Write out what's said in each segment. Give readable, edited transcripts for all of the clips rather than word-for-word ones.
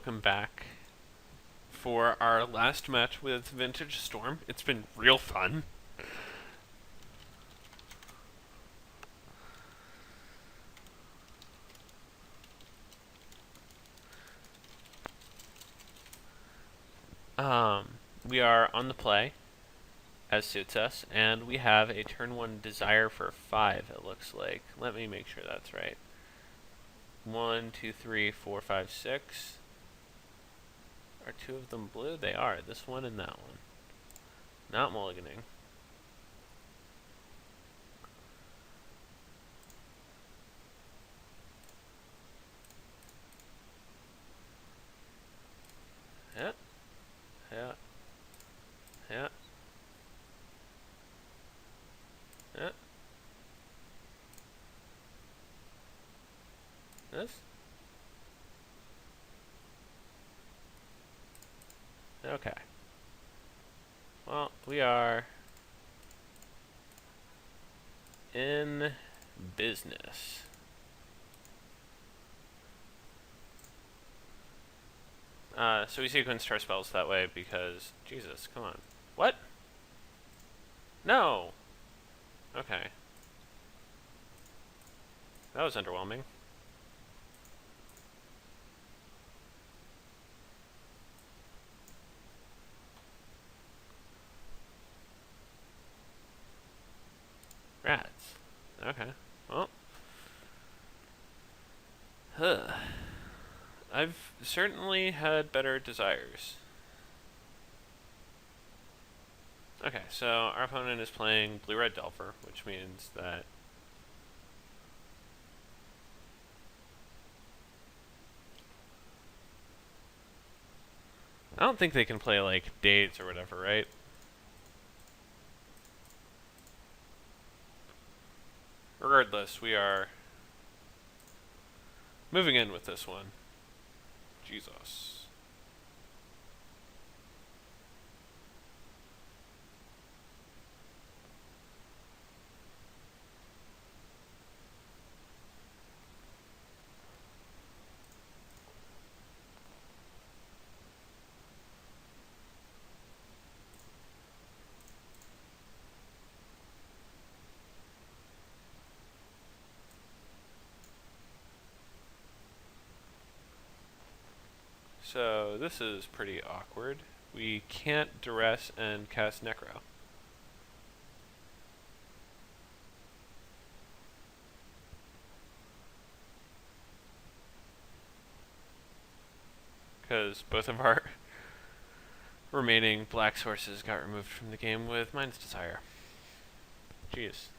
welcome back for our last match with Vintage Storm. It's been real fun. We are on the play, as suits us, and we have a turn 1 desire for 5, it looks like. Let me make sure that's right. 1, 2, 3, 4, 5, 6. Are two of them blue? They are. This one and that one. Not mulliganing. Yeah. Yeah. Yeah. Yeah. This? Okay. Well, we are in business. So we sequenced our spells that way because... Jesus, come on. What? No! Okay. That was underwhelming. Rats. Okay. Well. Huh. I've certainly had better desires. Okay, so our opponent is playing Blue-Red Delver, which means that I don't think they can play, like, dates or whatever, right? Regardless, we are moving in with this one. Jesus. So this is pretty awkward. We can't duress and cast Necro. Because both of our remaining black sources got removed from the game with Mind's Desire. Jeez.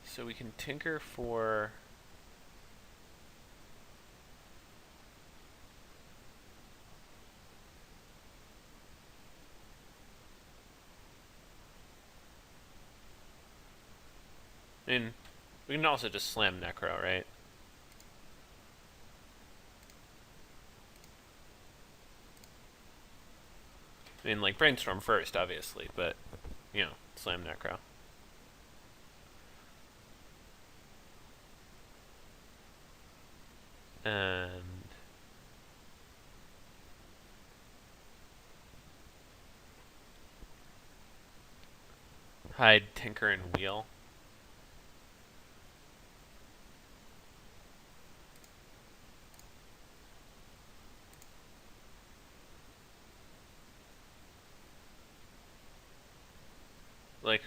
So we can tinker for... I mean, we can also just slam Necro, right? I mean, like, Brainstorm first, obviously, but, you know, slam Necro. And... hide Tinker and Wheel. Like,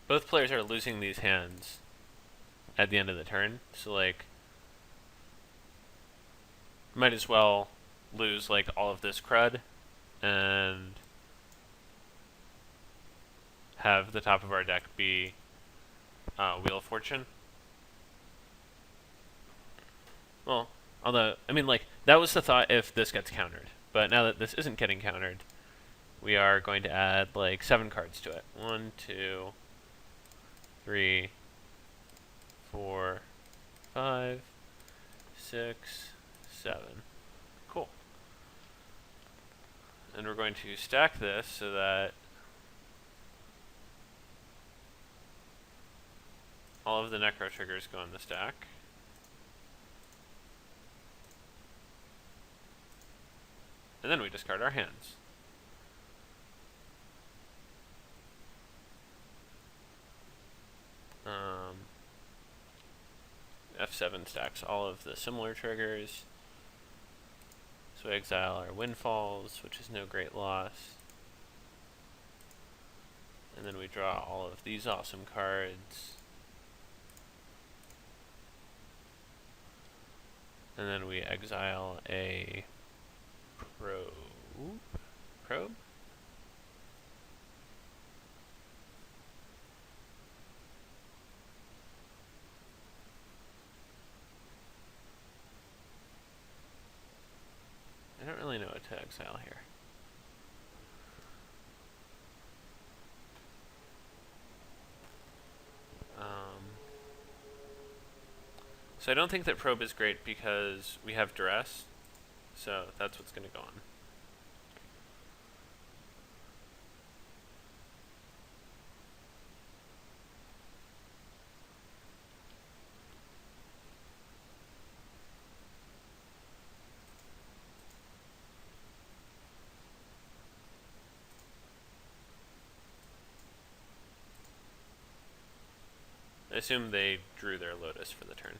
both players are losing these hands at the end of the turn, so, like, might as well lose, like, all of this crud and have the top of our deck be Wheel of Fortune. Well, although, I mean, like, that was the thought if this gets countered. But now that this isn't getting countered, we are going to add, like, 7 cards to it. 1, 2, 3, 4, 5, 6, 7. Cool. And we're going to stack this so that all of the Necro triggers go in the stack. And then we discard our hands. F7 stacks all of the similar triggers. So we exile our windfalls, which is no great loss. And then we draw all of these awesome cards. And then we exile a probe? I don't really know what to exile here. So I don't think that probe is great because we have duress, so that's what's going to go on. I assume they drew their Lotus for the turn.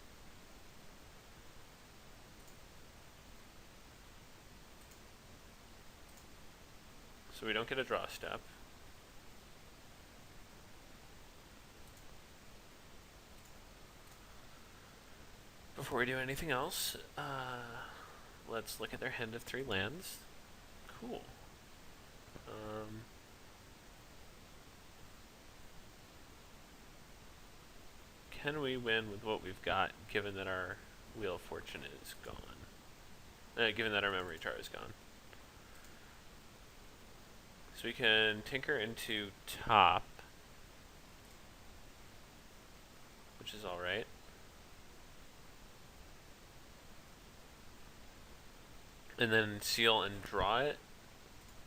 So we don't get a draw step. Before we do anything else, let's look at their hand of 3 lands. Cool. Can we win with what we've got, given that our Wheel of Fortune is gone? Given that our Memory Jar is gone. So we can tinker into top, which is alright. And then seal and draw it.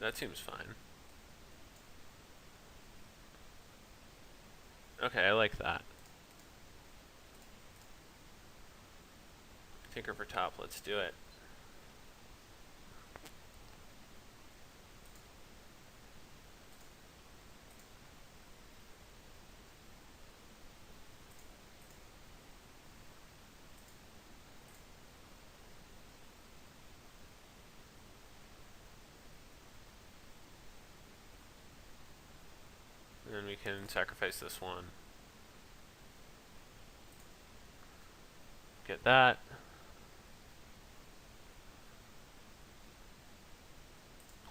That seems fine. Okay, I like that. Tinker for top, let's do it. And then we can sacrifice this one. Get that.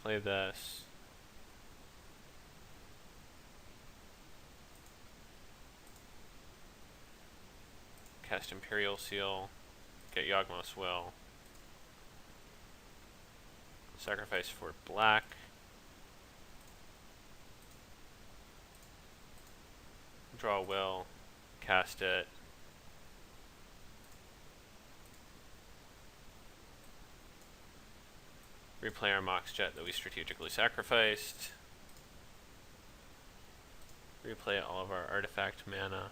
Play this. Cast Imperial Seal. Get Yawgmoth's Will. Sacrifice for black. Draw a Will. Cast it. Replay our Mox Jet that we strategically sacrificed. Replay all of our artifact mana.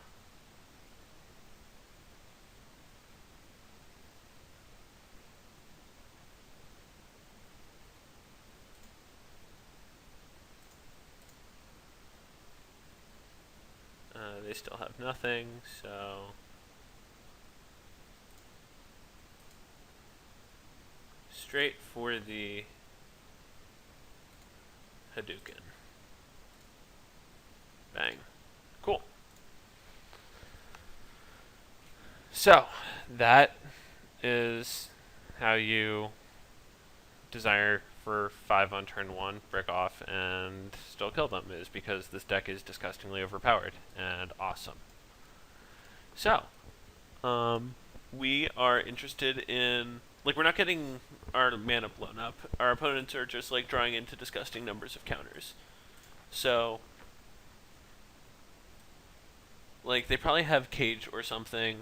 They still have nothing, so straight for the Hadouken. Bang. Cool. So, that is how you desire for 5 on turn 1, brick off, and still kill them, is because this deck is disgustingly overpowered and awesome. So, we are interested in, like, we're not getting our mana blown up. Our opponents are just, like, drawing into disgusting numbers of counters. So, like, they probably have Cage or something.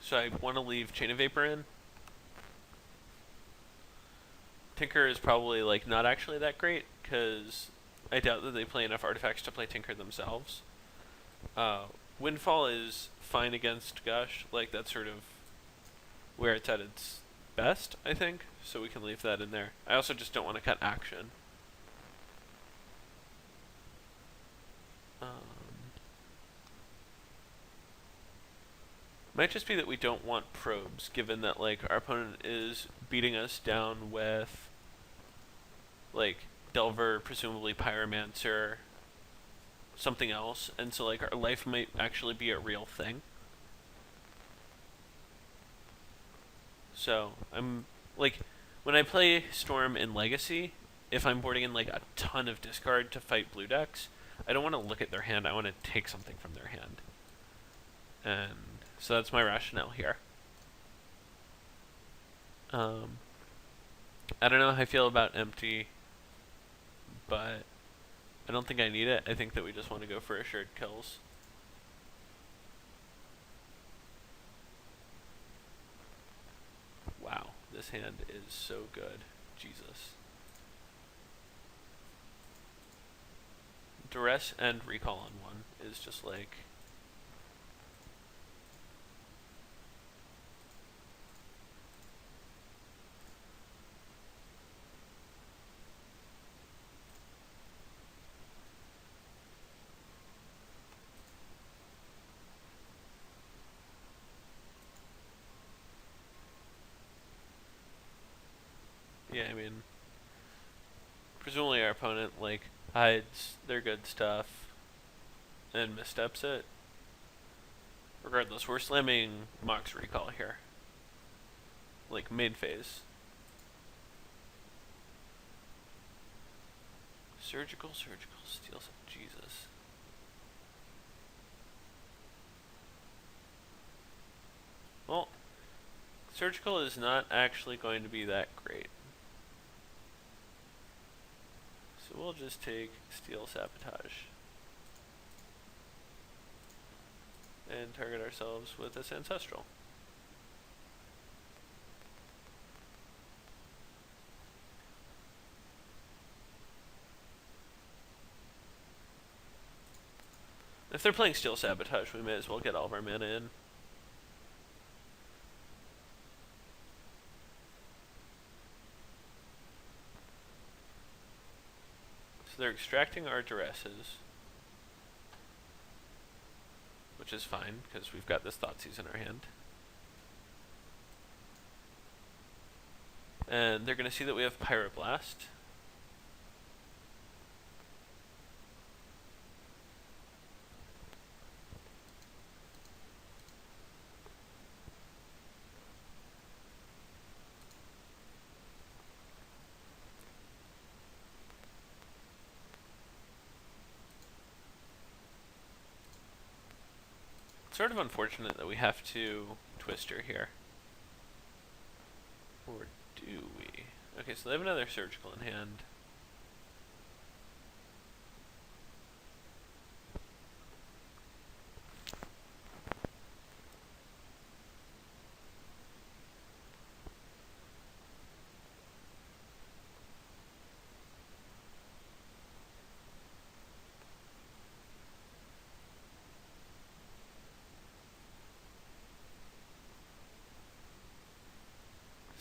So I want to leave Chain of Vapor in. Tinker is probably, like, not actually that great, because I doubt that they play enough artifacts to play Tinker themselves. Windfall is fine against Gush. Like, that's sort of where it's at its best, I think, so we can leave that in there. I also just don't want to cut action. Might just be that we don't want probes, given that like our opponent is beating us down with like Delver, presumably Pyromancer, something else, and so like our life might actually be a real thing. So I'm like, when I play Storm in Legacy, if I'm boarding in like a ton of discard to fight blue decks, I don't want to look at their hand. I want to take something from their hand, and so that's my rationale here. I don't know how I feel about empty, but I don't think I need it. I think that we just want to go for assured kills. Wow, this hand is so good. Jesus. Duress and recall on one is just like... Yeah, I mean, presumably our opponent like hides their good stuff and missteps it. Regardless, we're slamming Mox Recall here. Like mid phase. Surgical steals. Jesus. Well, surgical is not actually going to be that great. So we'll just take Steel Sabotage. And target ourselves with this Ancestral. If they're playing Steel Sabotage, we may as well get all of our mana in. So they're extracting our Duresses, which is fine, because we've got this Thoughtseize in our hand. And they're going to see that we have Pyroblast. Sort of unfortunate that we have to Twister here. Or do we? Okay, so they have another Surgical in hand.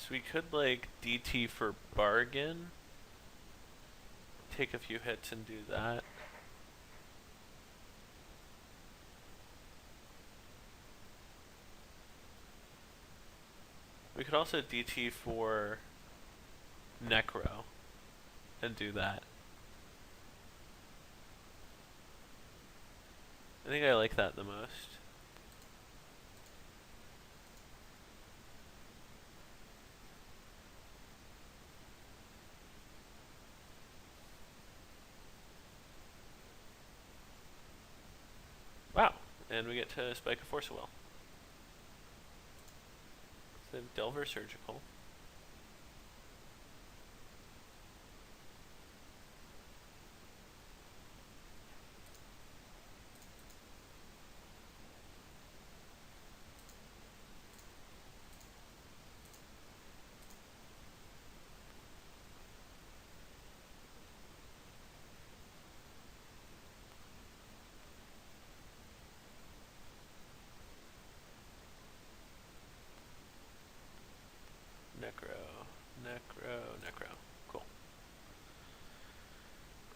So we could like DT for bargain, take a few hits and do that. We could also DT for Necro and do that. I think I like that the most. Wow, and we get to spike a Force of Will. So Delver Surgical.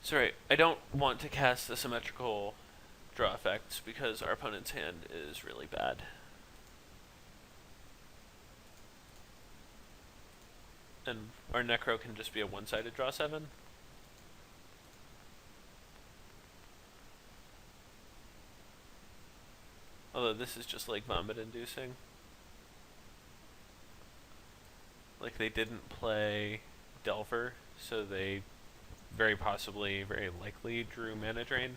Sorry, I don't want to cast the symmetrical draw effects because our opponent's hand is really bad. And our Necro can just be a one-sided draw 7. Although this is just like vomit-inducing. Like they didn't play Delver, so they very possibly, very likely drew Mana Drain.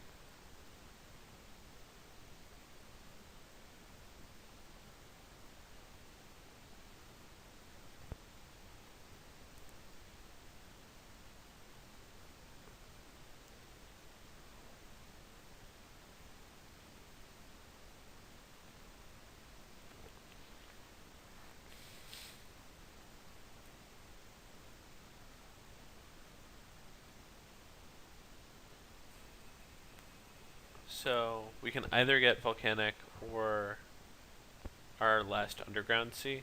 So we can either get Volcanic or our last Underground Sea.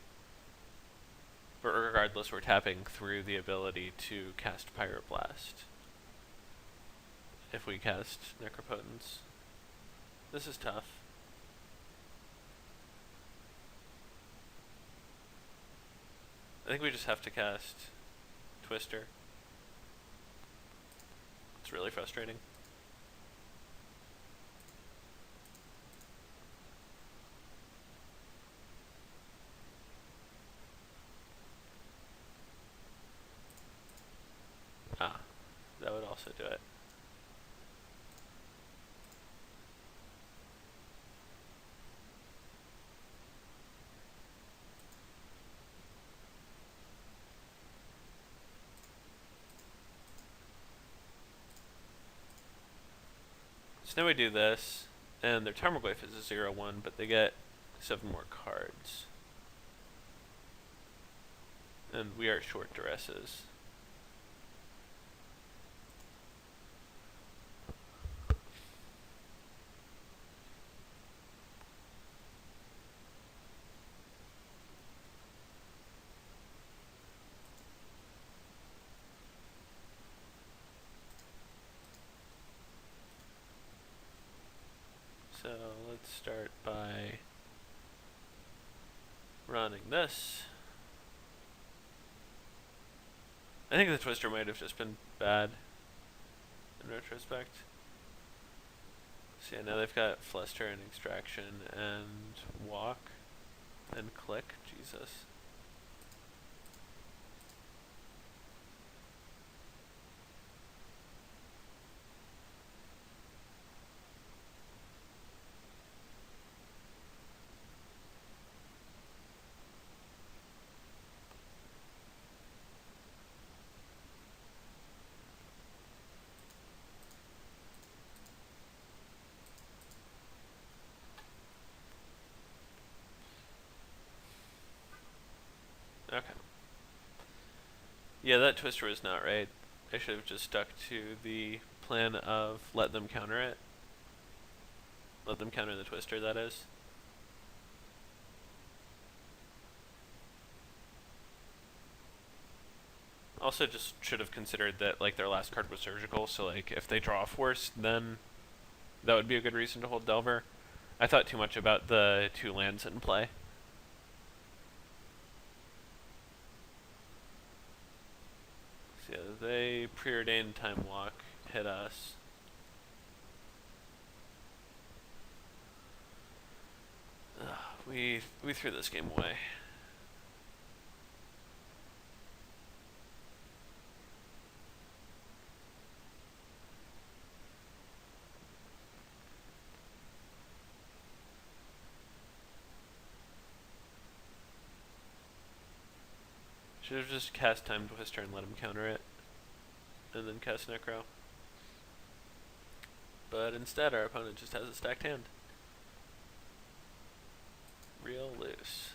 But regardless, we're tapping through the ability to cast Pyroblast. If we cast Necropotence. This is tough. I think we just have to cast Twister. It's really frustrating. Ah, that would also do it. So now we do this, and their Tarmogoyf is a 0-1, but they get 7 more cards. And we are short duresses. So let's start by running this. I think the Twister might have just been bad in retrospect. So yeah, now they've got Fluster and Extraction and Walk and Click. Jesus. Okay. Yeah, that Twister was not right. I should have just stuck to the plan of let them counter it. Let them counter the Twister, that is. Also just should have considered that like their last card was Surgical, so like if they draw a Force, then that would be a good reason to hold Delver. I thought too much about the 2 lands in play. So yeah, they preordained Time Walk, hit us. We threw this game away. Should have just cast Time Twister and let him counter it. And then cast Necro. But instead, our opponent just has a stacked hand. Real loose.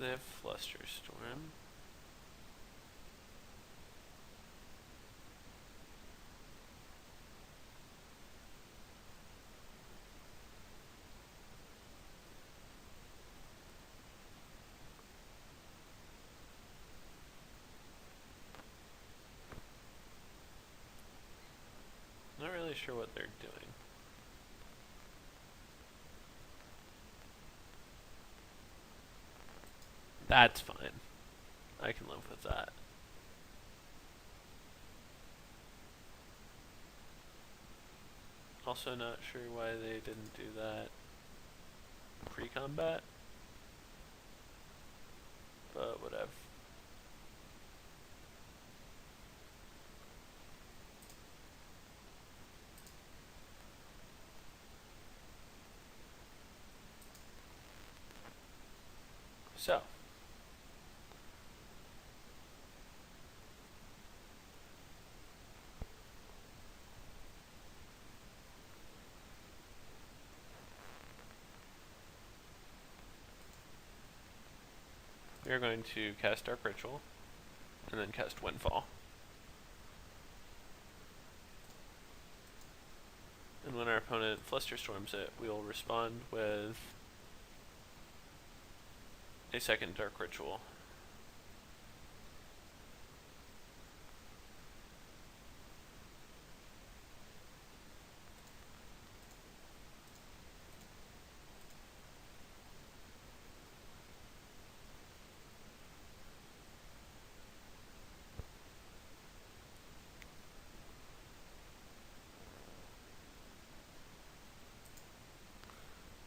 So they have Flusterstorm. Not really sure what they're doing. That's fine. I can live with that. Also not sure why they didn't do that pre-combat. But whatever. So. We are going to cast Dark Ritual, and then cast Windfall. And when our opponent Flusterstorms it, we will respond with a second Dark Ritual.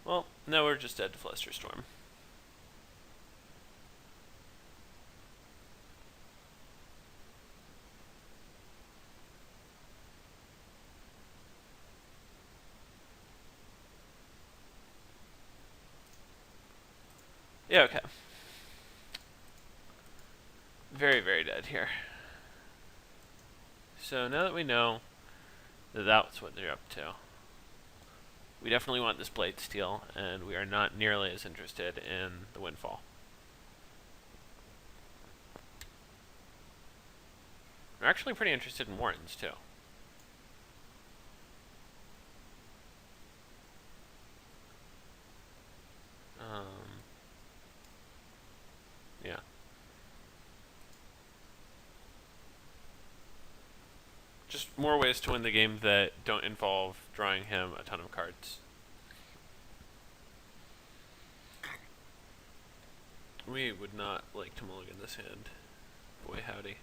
Well, now we're just dead to Flusterstorm. Yeah, okay. Very, very dead here. So now that we know that that's what they're up to, we definitely want this Blade Steel, and we are not nearly as interested in the Windfall. We're actually pretty interested in Warrens, too. Yeah. Just more ways to win the game that don't involve drawing him a ton of cards. We would not like to mulligan this hand. Boy howdy.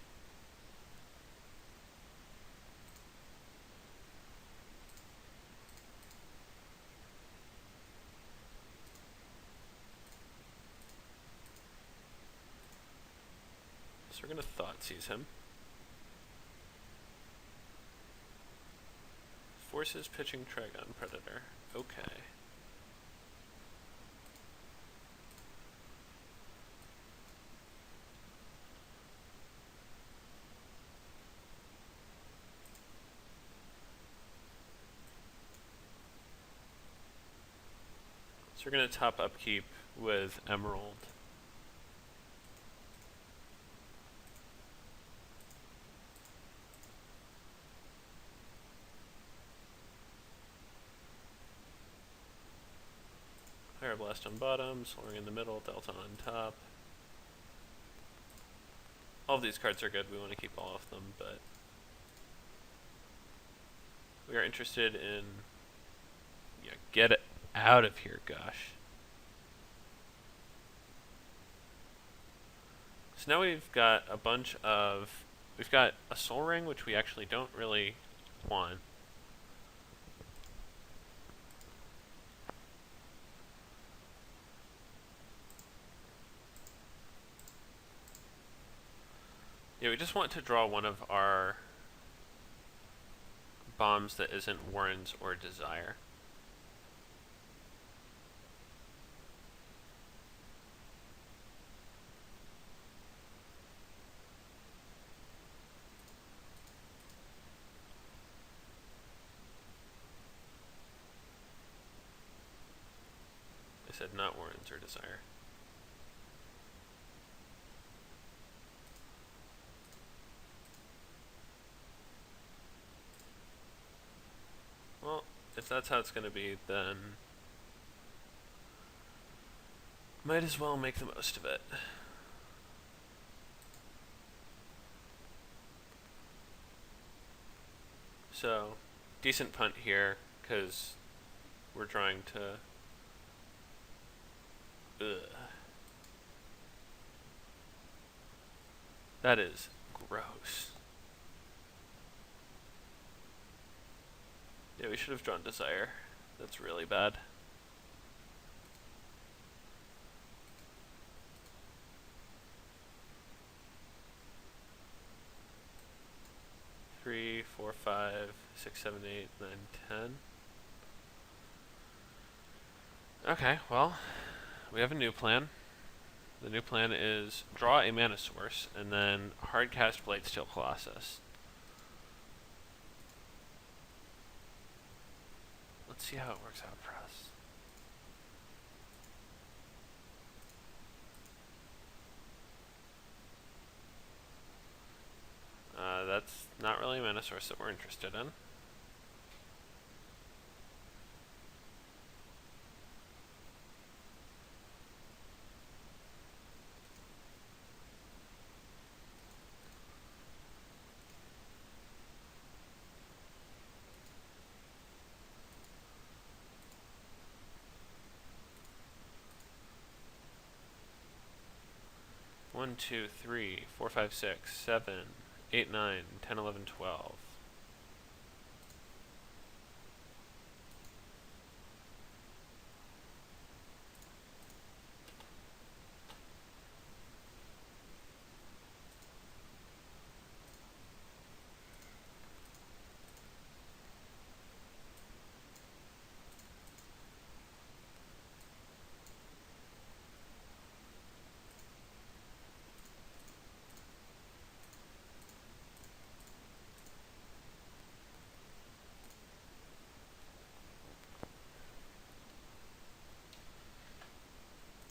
So we're gonna Thoughtseize him. Forces pitching Trigon Predator. Okay. So we're gonna top upkeep with Emerald. Fire Blast on bottom, Soaring in the middle, Delta on top. All of these cards are good, we want to keep all of them, but we are interested in... Yeah, get it out of here, gosh. So now we've got a bunch of... We've got a Soul Ring, which we actually don't really want. Yeah, we just want to draw one of our bombs that isn't Warrens or Desire. I said not Warrens or Desire. that's how it's going to be, then might as well make the most of it. So, decent punt here, because we're trying to... Ugh. That is gross. Yeah, we should have drawn Desire. That's really bad. Three, 4, 5, 6, 7, 8, 9, 10. Okay, well, we have a new plan. The new plan is draw a mana source and then hardcast Blightsteel Colossus. Let's see how it works out for us. That's not really a mana source that we're interested in. One, 2, 3, 4, 5, 6, 7, 8, 9, 10, 11, 12.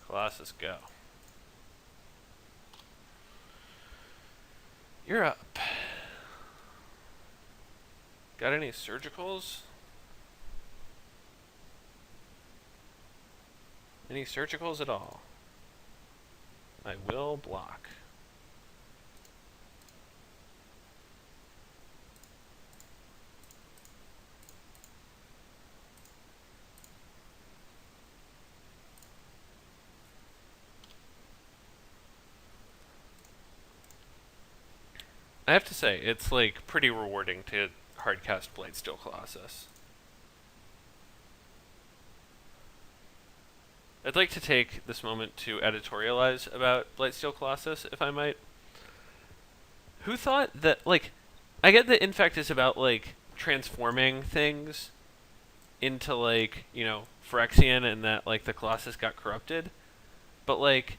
Colossus, go. You're up. Got any surgicals? Any surgicals at all? I will block. I have to say, it's like pretty rewarding to hardcast Blightsteel Colossus. I'd like to take this moment to editorialize about Blightsteel Colossus, if I might. Who thought that, like, I get that Infect is about, like, transforming things into, like, you know, Phyrexian and that, like, the Colossus got corrupted. But, like,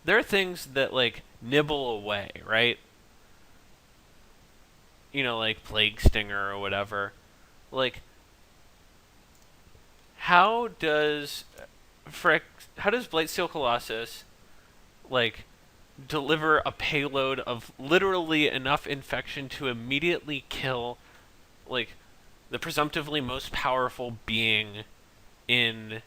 there are things that, like, nibble away, right? You know, like Plague Stinger or whatever. Like, how does Blightsteel Colossus, like, deliver a payload of literally enough infection to immediately kill, like, the presumptively most powerful being in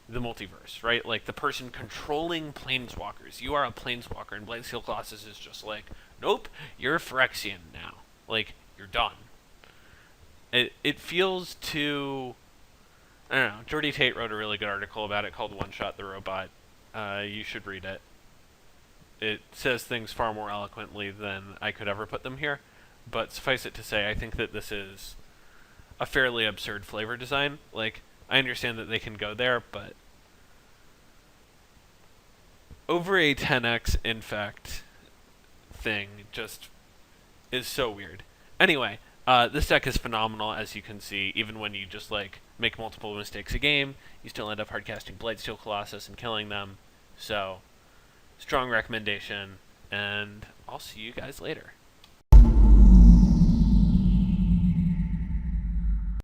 the multiverse, right? Like, the person controlling planeswalkers. You are a planeswalker, and Blightsteel Colossus is just like, nope, you're Phyrexian now. Like, you're done. It feels too... I don't know. Jordy Tate wrote a really good article about it called One Shot the Robot. You should read it. It says things far more eloquently than I could ever put them here. But suffice it to say, I think that this is a fairly absurd flavor design. Like, I understand that they can go there, but over a 10x infect thing just is so weird. Anyway, this deck is phenomenal, as you can see. Even when you just, like, make multiple mistakes a game, you still end up hardcasting Blightsteel Colossus and killing them. So, strong recommendation, and I'll see you guys later.